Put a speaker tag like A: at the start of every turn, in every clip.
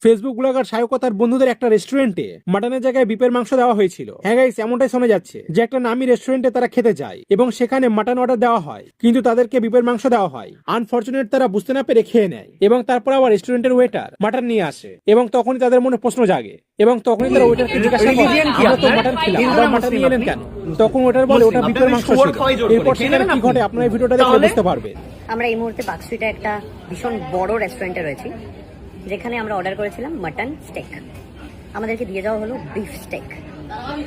A: Facebook blogger Sayak ও তার বন্ধুদের একটা রেস্টুরেন্টে মাটনের জায়গায় বিপের মাংস দেওয়া হয়েছিল। হ্যাঁ গাইস, এমনটাই শোনা যাচ্ছে যে একটা নামি রেস্টুরেন্টে তারা খেতে যায় এবং সেখানে মাটন অর্ডার দেওয়া হয়, কিন্তু তাদেরকে বিপের মাংস দেওয়া হয়। আনফরচুনেট তারা বুঝতে না পেরে খেয়ে নেয় এবং তারপর আবার রেস্টুরেন্টের ওয়েটার মাটন নিয়ে আসে এবং তখনই তাদের মনে প্রশ্ন জাগে এবং তখনই তারা ওয়েটারকে জিজ্ঞাসা করে, আমরা তো মাটন খেলাম, আবার মাটন নিয়ে এলেন কেন? তখন ওয়েটার বলে, ওটা বিপের মাংস ছিল। এরপর সেখানে কি ঘটে আপনারা এই ভিডিওটা দেখলে বুঝতে পারবেন।
B: আমরা এই মুহূর্তে পার্ক স্ট্রিটে একটা ভীষণ বড় রেস্টুরেন্টে রয়েছি, যেখানে আমরা অর্ডার করেছিলাম মাটন স্টেক। আমাদেরকে দিয়ে যাওয়া হলো বিফ স্টেক।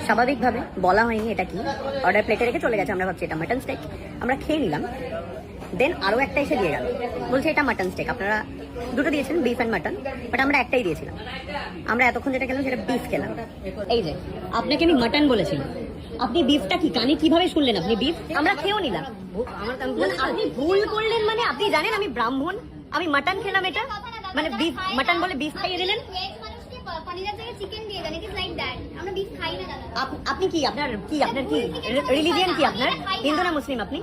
B: স্বাভাবিকভাবে বলা হয়নি এটা কি, অর্ডার প্লেটে রেখে চলে গেছে। আমরা ভাবছি এটা মাটন স্টেক, আমরা খেয়ে নিলাম। দেন আরও একটা এসে দিয়ে গেল, বলছে এটা মাটন স্টেক। আপনারা দুটো দিয়েছেন, বিফ অ্যান্ড মাটন, বাট আমরা একটাই দিয়েছিলাম। আমরা এতক্ষণ যেটা খেলাম সেটা বিফ খেলাম। এই যে আপনাকে আমি মাটন বলেছিলাম, আপনি বিফটা কি কানে কিভাবে শুনলেন? আপনি বিফ, আমরা খেয়েও নিলাম। আপনি ভুল করলেন মানে আপনি জানেন আমি ব্রাহ্মণ, আমি মাটন খেলাম, এটা মানে বিফ মাটন বলে বিফ খাইয়ে দিলেন। আপনি কি আপনার কি রিলিজিয়ন কি আপনার? হিন্দু না মুসলিম? আপনি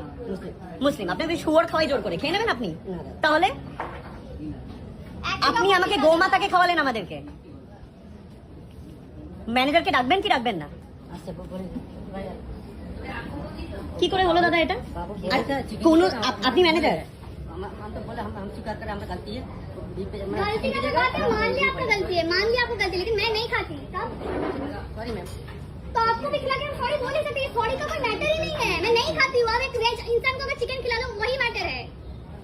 B: মুসলিম। আপনাকে শুয়োর খাওয়াই জোর করে খেয়ে নেবেন আপনি? তাহলে আপনি আমাকে গোমাতাকে খাওয়ালেন আমাদেরকে। ম্যানেজারকে ডাকবেন কি ডাকবেন না? কি করে হলো দাদা এটা? কোন আপনি ম্যানেজার?
C: गलती का तो बात है, मान लिया आपका गलती है, मान लिया आपको गलती, लेकिन मैं नहीं खाती तब।
B: Sorry ma'am.
C: तो आपको भी खिला के हम सॉरी बोल ही सकते हैं, सॉरी का कोई मैटर ही नहीं है। मैं नहीं खाती हूँ, अब एक वेज इंसान को अगर चिकन खिला दो वही मैटर है।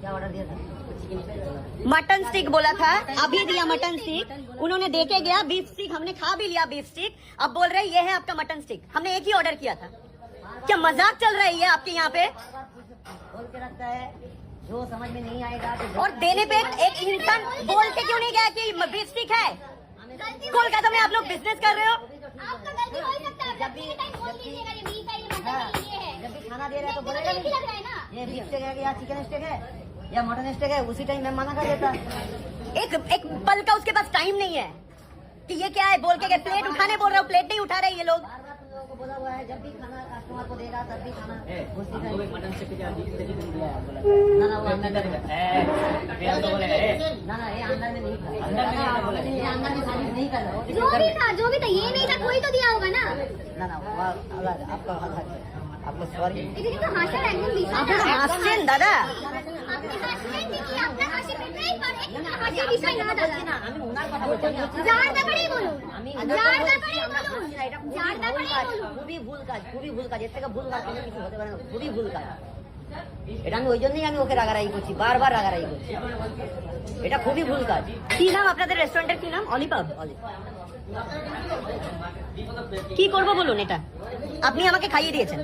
B: क्या ऑर्डर दिया था? मटन स्टिक बोला था, अभी दिया मटन स्टिक। उन्होंने दे के गया बीफ स्टिक, हमने खा भी लिया बीफ स्टिक। अब बोल रहे ये है आपका मटन स्टिक। हमने एक ही ऑर्डर किया था। क्या मजाक चल रहा है ये आपके यहाँ पे? बोल के रखता है जो समझ में नहीं आएगा तो, और देने पे एक इंसान बोल के क्यों नहीं गया कि बीफ स्टिक है? कोलकाता में आप लोग बिजनेस कर रहे हो।
C: आपका गलती हो ही सकता है, जब भी टाइम बोल दीजिएगा ये बीफ है, ये मटन है, ये है।
B: जब भी खाना दे रहे हैं तो बोलेगा
C: नहीं लग रहा है ना।
B: ये बीफ स्टेक है या चिकन स्टेक है या मटन स्टेक है, उसी टाइम मैं मना कर देता। एक पल का उसके पास टाइम नहीं है कि ये क्या है बोल के प्लेट उठाने बोल रहा हूँ, प्लेट नहीं उठा रहे ये लोग। को बोला हुआ है जब भी खाना कस्टमर को देगा तब भी खाना मटन स्टेक ना ना वो अंदर ना ये अंदर में नहीं था, अंदर में सर्विस नहीं कर रहा।
C: जो भी था ये नहीं था, कोई तो दिया होगा ना।
B: ना आपका आपको सॉरी।
C: এদিকে তো হাসার একদম বিষয়
B: আপনারা হাসছেন দাদা?
C: আপনি হাসছেন ঠিকই, আপনার হাসি পেতেই পারে, একটা হাসির বিষয় না দাদা।
B: আমি ওনার কথা বলছি না,
C: যার ব্যাপারেই বলুন,
B: আমি
C: যার ব্যাপারেই বলুন, যার ব্যাপারেই বলুন।
B: খুবই ভুল কাজ, খুবই ভুল কাজ। এর থেকে ভুল কাজ কোনো কিছু হতে পারে না, খুবই ভুল কাজ। এটা আমি ওই জন্যই আমি ওকে রাগারাগি করছি, বারবার রাগারাগি করছি। এটা খুবই ভুল কাজ। কি নাম আপনাদের রেস্টুরেন্টের? কি নাম? অলিপাব। কি করবো বলুন? এটা আপনি আমাকে খাইয়ে দিয়েছেন।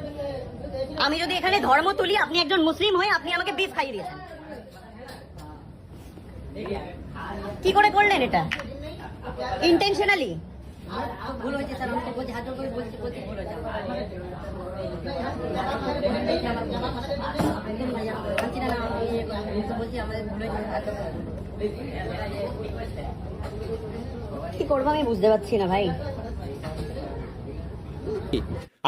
B: আমি যদি এখানে ধর্ম তুলি, আপনি একজন মুসলিম হয়ে আপনি আমাকে বিফ খাইয়ে দিয়েছেন। কি করে করলেন এটা? ইন্টেনশনালি ভুল হয়েছে স্যার, আমাকে বলছি, হাত জোর করে বলছি ভুল হয়েছে। কি করবো আমি বুঝতে পারছি না ভাই।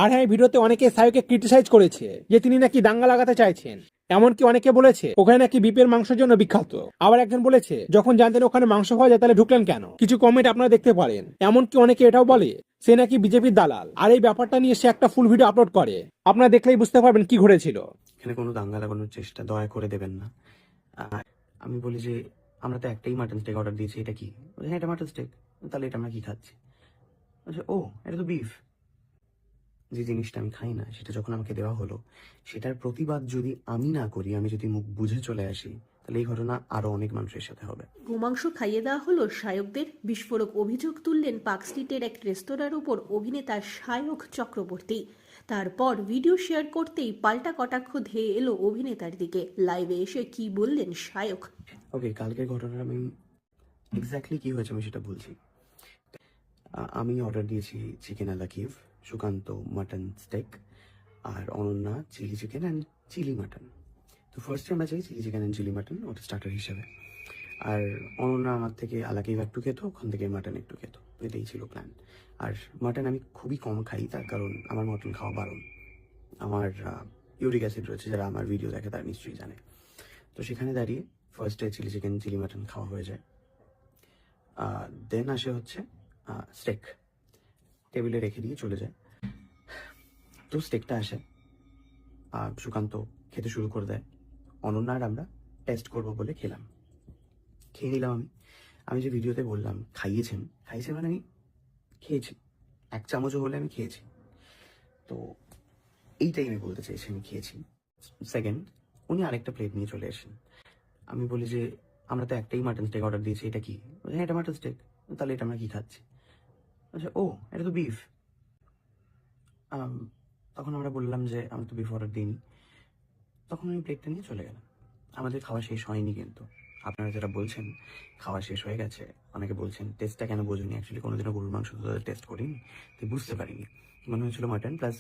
A: আর হ্যাঁ, এই ভিডিওতে অনেকে সায়কে ক্রিটিসাইজ করেছে যে তিনি নাকি দাঙ্গা লাগাতে চাইছেন। এমনকি অনেকে বলেছে ওখানে নাকি বিপের মাংসের জন্য বিখ্যাত। আবার একজন বলেছে যখন জানতেন ওখানে মাংস পাওয়া যায় তাহলে ঢুকলেন কেন? কিছু কমেন্ট আপনারা দেখতে পারেন। এমনকি অনেকে এটাও বলে সে নাকি বিজেপির দালাল, আর এই ব্যাপারটা নিয়ে সে একটা ফুল ভিডিও আপলোড করে। আপনারা দেখলেই বুঝতে পারবেন কি ঘটেছিল।
D: এখানে কোনো দাঙ্গা লাগানোর চেষ্টা দয়া করে দেবেন না। আমি বলি যে আমরা তো একটাই মাটন স্টেক অর্ডার দিয়েছি, এটা কি? হ্যাঁ এটা মাটন স্টেক। তাহলে এটা আমরা কি খাচ্ছি? ও এটা তো বিফ। যে জিনিসটা আমি খাই না সেটা যখন আমাকে দেওয়া হলো, সেটার প্রতিবাদ যদি আমি না করি, আমি যদি মুখ বুঝে চলে আসি, তাহলে এই ঘটনা আরো অনেক মানুষের সাথে হবে।
E: গোমাংস খাইয়ে দেওয়া হলো সায়কদের। বিস্ফোরক অভিযোগ তুললেন পার্ক স্ট্রিটের এক রেস্তোরাঁর উপর অভিনেতা সায়ক চক্রবর্তী। তারপর ভিডিও শেয়ার করতেই পাল্টা কটাক্ষ ধেয়ে এলো অভিনেতার দিকে। লাইভে এসে কি বললেন সায়ক?
D: ওকে, কালকের ঘটনার আমি এক্স্যাক্টলি কি হয়েছে আমি সেটা বলছি। আমি অর্ডার দিয়েছি chicken a la Kiev, Sukanta mutton steak, আর Ananya chilli chicken and chilli mutton. তো ফার্স্টে আমরা চাই chilli chicken and chilli mutton, ওটা স্টার্টার হিসেবে। আর অনন্যা আমার থেকে আলা কিভ একটু খেত, ওখান থেকে মাটন একটু খেত, এটাই ছিল প্ল্যান। আর মাটন আমি খুবই কম খাই, তার কারণ আমার মটন খাওয়া বারণ। আমার ইউরিক অ্যাসিড রয়েছে, যারা আমার ভিডিও দেখে তারা নিশ্চয়ই জানে। তো সেখানে দাঁড়িয়ে ফার্স্টে চিলি চিকেন চিলি মাটন খাওয়া হয়ে যায়। দেন আসে হচ্ছে স্টেক, টেবিলে রেখে দিয়ে চলে যায়। তো স্টেকটা আসে, সুকান্ত খেতে শুরু করে দেয়। অনন্যা আর আমরা টেস্ট করব বলে খেয়ে নিলাম। আমি যে ভিডিওতে বললাম খাইয়েছেন মানে আমি খেয়েছি, 1 চামচও হলে আমি খেয়েছি। তো এইটাই আমি বলতে চাইছি, আমি খেয়েছি। সেকেন্ড, উনি আরেকটা প্লেট নিয়ে চলে আসেন। আমি বলি যে আমরা তো একটাই মাটন স্টেক অর্ডার দিয়েছি, এটা কি? হ্যাঁ, এটা মাটন স্টেক। তাহলে এটা আমরা কি খাচ্ছি? আচ্ছা, ও এটা তো বিফ। তখন আমরা বললাম যে আমি তো বিফ অর্ডার দিইনি। তখন আমি প্লেটটা নিয়ে চলে গেলাম। আমাদের খাওয়া শেষ হয়নি কিন্তু। আপনারা যারা বলছেন খাওয়া শেষ হয়ে গেছে, অনেকে বলছেন টেস্টটা কেন বোঝেনি। অ্যাকচুয়ালি কোনোদিনও গরুর মাংস তো টেস্ট করিনি, তাই বুঝতে পারিনি। মনে হয়েছিল মাটন, প্লাস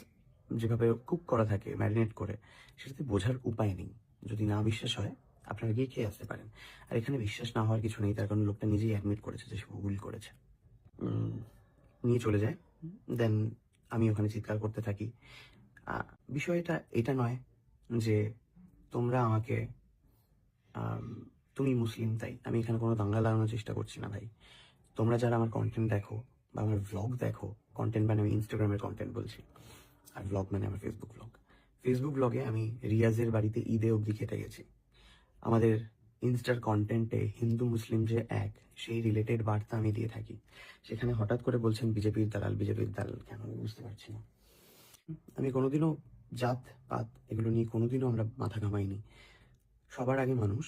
D: যেভাবে কুক করা থাকে ম্যারিনেট করে, সেটাতে বোঝার উপায় নেই। যদি না বিশ্বাস হয় আপনারা গিয়ে খেয়ে আসতে পারেন। আর এখানে বিশ্বাস না হওয়ার কিছু নেই, তার কারণ লোকটা নিজেই অ্যাডমিট করেছে যে সে ভুল করেছে। নিয়ে চলে যায়। দেন আমি ওখানে চিৎকার করতে থাকি। বিষয়টা এটা নয় যে তোমরা আমাকে তুমি মুসলিম তাই আমি এখানে কোনো দাঙ্গা লাগানোর চেষ্টা করছি না ভাই। তোমরা যারা আমার কন্টেন্ট দেখো বা আমার ভ্লগ দেখো, কন্টেন্ট মানে আমি ইনস্টাগ্রামের কন্টেন্ট বলছি, আর ভ্লগ মানে আমার ফেসবুক ভ্লগে আমি রিয়াজের বাড়িতে ঈদে অবধি খেতে গেছি। আমাদের ইনস্টার কন্টেন্টে হিন্দু মুসলিম যে এক, সেই রিলেটেড বার্তা আমি দিয়ে থাকি। সেখানে হঠাৎ করে বলছেন বিজেপির দালাল কেন, আমি বুঝতে পারছি না। আমি কোনোদিনও জাত পাত এগুলো নিয়ে কোনোদিনও আমরা মাথা ঘামাইনি। সবার আগে মানুষ,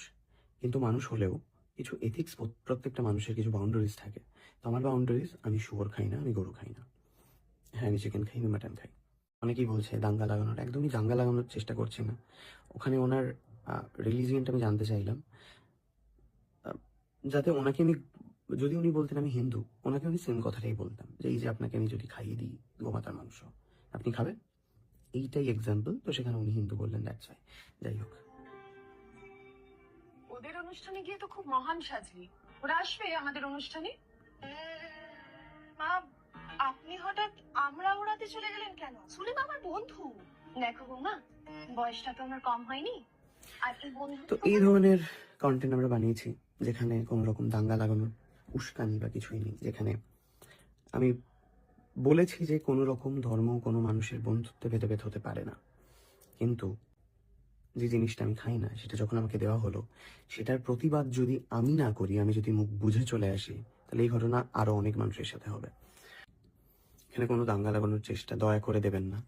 D: কিন্তু মানুষ হলেও কিছু এথিক্স প্রত্যেকটা মানুষের কিছু বাউন্ডারিজ থাকে। তো আমার বাউন্ডারিজ, আমি শুয়োর খাই না, আমি গরু খাই না। হ্যাঁ, আমি চিকেন খাই, আমি মাটন খাই। অনেকেই বলছে দাঙ্গা লাগানোর, একদমই দাঙ্গা লাগানোর চেষ্টা করছি না। ওখানে ওনার রিলিজিয়নটা আমি জানতে চাইলাম, যাতে ওনাকে আমি, যদি উনি বলতেন আমি হিন্দু, ওনাকে আমি সেম কথাটাই বলতাম যে এই যে আপনাকে আমি যদি খাইয়ে দিই গোমাতার মাংস, আপনি খাবেন? এইটাই এক্সাম্পল। তো সেখানে উনি হিন্দু বললেন, দ্যাটস ওয়াই। যাই হোক,
F: ওদের অনুষ্ঠানে গিয়ে তো খুব মহান সাজলি। ওরা আসবে আমাদের অনুষ্ঠানে? মা, আপনি হঠাৎ আমরা ওড়াতে চলে গেলেন কেন? শুনে তো আমার বন্ধু। দেখো বৌমা, বয়সটা তো আমার কম হয়নি, আর এই বন্ধু
D: তো এই ধরনের কন্টেন্ট আমরা বানিয়েছি যেখানে কোনো রকম দাঙ্গা লাগানোর উস্কানি বা কিছুই নেই। যেখানে আমি বলেছি যে কোনো রকম ধর্ম কোনো মানুষের বন্ধুত্বে ভেদাভেদ হতে পারে না, কিন্তু যে জিনিসটা আমি খাই না সেটা যখন আমাকে দেওয়া হলো, সেটার প্রতিবাদ যদি আমি না করি, আমি যদি মুখ বুঝে চলে আসি, তাহলে এই ঘটনা আরো অনেক মানুষের সাথে হবে। এখানে কোনো দাঙ্গা লাগানোর চেষ্টা দয়া করে দেবেন না।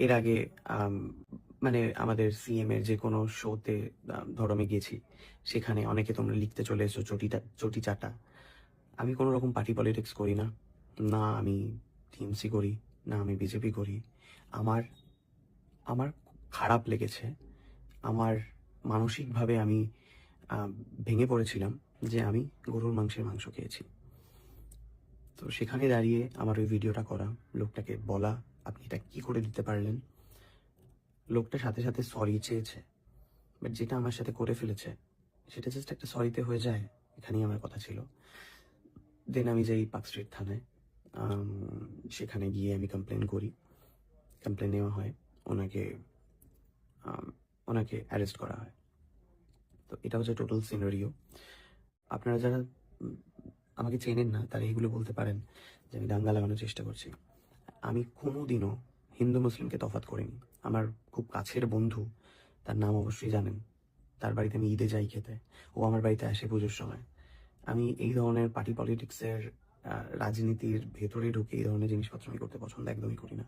D: এর আগে মানে আমাদের সিএম এর যে কোনো শোতে ধরো আমি গেছি, সেখানে অনেকে তোমরা লিখতে চলে এসো চটি চাটা। আমি কোনো রকম পার্টি পলিটিক্স করি না, না আমি টিএমসি করি, না আমি বিজেপি করি। আমার আমার খারাপ লেগেছে, আমার মানসিকভাবে আমি ভেঙে পড়েছিলাম যে আমি গরুর মাংস খেয়েছি। তো সেখানে দাঁড়িয়ে আমার ওই ভিডিওটা করা, লোকটাকে বলা আপনি এটা কি করে দিতে পারলেন। লোকটা সাথে সাথে সরি চেয়েছে, বাট যেটা আমার সাথে করে ফেলেছে সেটা জাস্ট একটা সরিতে হয়ে যায়, এখানেই আমার কথা ছিল। দেন আমি যাই পার্ক স্ট্রিট থানায়, সেখানে গিয়ে আমি কমপ্লেন করি। কমপ্লেন নেওয়া হয়, ওনাকে অ্যারেস্ট করা হয়। তো এটা হচ্ছে টোটাল সিনারিও। আপনারা যারা আমাকে চেনেন না তারা এগুলো বলতে পারেন যে আমি দাঙ্গা লাগানোর চেষ্টা করছি। আমি কোনোদিনও হিন্দু মুসলিমকে তফাৎ করিনি। আমার খুব কাছের বন্ধু, তার নাম অবশ্যই জানেন, তার বাড়িতে আমি ঈদে যাই খেতে, ও আমার বাড়িতে আসে পুজোর সময়। আমি এই ধরনের পার্টি পলিটিক্সের রাজনীতির ভেতরে ঢুকে এই ধরনের জিনিসপত্র আমি করতে পছন্দ একদমই করি না।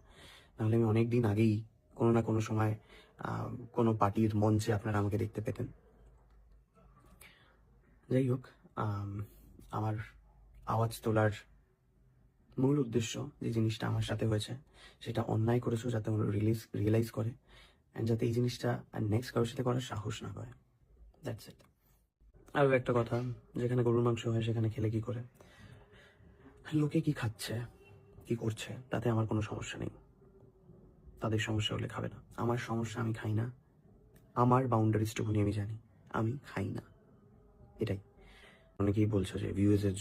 D: নাহলে আমি অনেক দিন আগেই কোনো না কোনো সময় কোনো পার্টির মঞ্চে আপনারা আমাকে দেখতে পেতেন। যাই হোক, আমার আওয়াজ তোলার মূল উদ্দেশ্য, যে জিনিসটা আমার সাথে হয়েছে সেটা অন্যায় করেছো, যাতে ওরা রিয়েলাইজ করে, অ্যান্ড যাতে এই জিনিসটা আর নেক্সট কারোর সাথে করার সাহস না পায়। That's it. আরও একটা কথা, যেখানে গরুর মাংস হয় সেখানে খেলে কি করে, লোকে কি খাচ্ছে কি করছে তাতে আমার কোনো সমস্যা নেই। তাদের সমস্যা হলে খাবে না, আমার সমস্যা আমি খাই না। আমার বাউন্ডারিজটুকুনি আমি জানি, আমি খাই না, এটাই। অনেকেই বলছো যে ভিউজের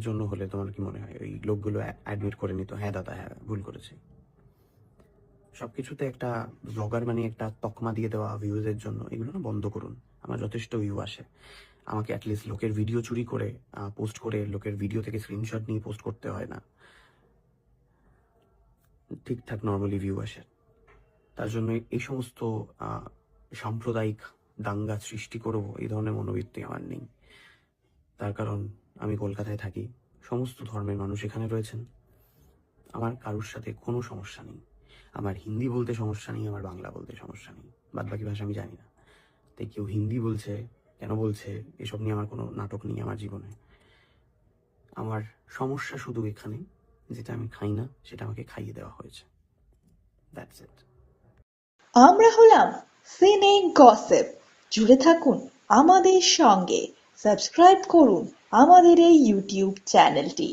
D: জন্য হলে তোমার কি মনে হয় ওই লোকগুলো অ্যাডমিট করে নিত, হ্যাঁ দাদা হ্যাঁ ভুল করেছি। সবকিছুতে একটা ব্লগার মানে একটা তকমা দিয়ে দেওয়া ভিউজের জন্য, এগুলো না বন্ধ করুন। আমার যথেষ্ট ভিউ আসে, আমাকে অ্যাটলিস্ট লোকের ভিডিও চুরি করে পোস্ট করে লোকের ভিডিও থেকে স্ক্রিনশট নিয়ে পোস্ট করতে হয় না, ঠিকঠাক নর্মালি ভিউ আসে। তার জন্য এই সমস্ত সাম্প্রদায়িক দাঙ্গা সৃষ্টি করব এই ধরনের মনোবৃত্তি আমার নেই। তার কারণ আমি কলকাতায় থাকি, সমস্ত ধর্মের মানুষ এখানে রয়েছেন, আমার কারোর সাথে কোনো সমস্যা নেই। আমার হিন্দি বলতে সমস্যা নেই, আমার বাংলা বলতে সমস্যা নেই, বাদ বাকি ভাষা আমি জানি না। তাই কেউ হিন্দি বলছে কেন বলছে এসব নিয়ে আমার কোনো নাটক নেই আমার জীবনে। আমার সমস্যা শুধু এখানে, যেটা আমি খাই না সেটা আমাকে খাইয়ে দেওয়া হয়েছে, দ্যাটস ইট।
G: আমরা হলাম সিনে গসিপ। জুড়ে থাকুন আমাদের সঙ্গে, সাবস্ক্রাইব করুন আমাদের এই ইউটিউব চ্যানেলটি।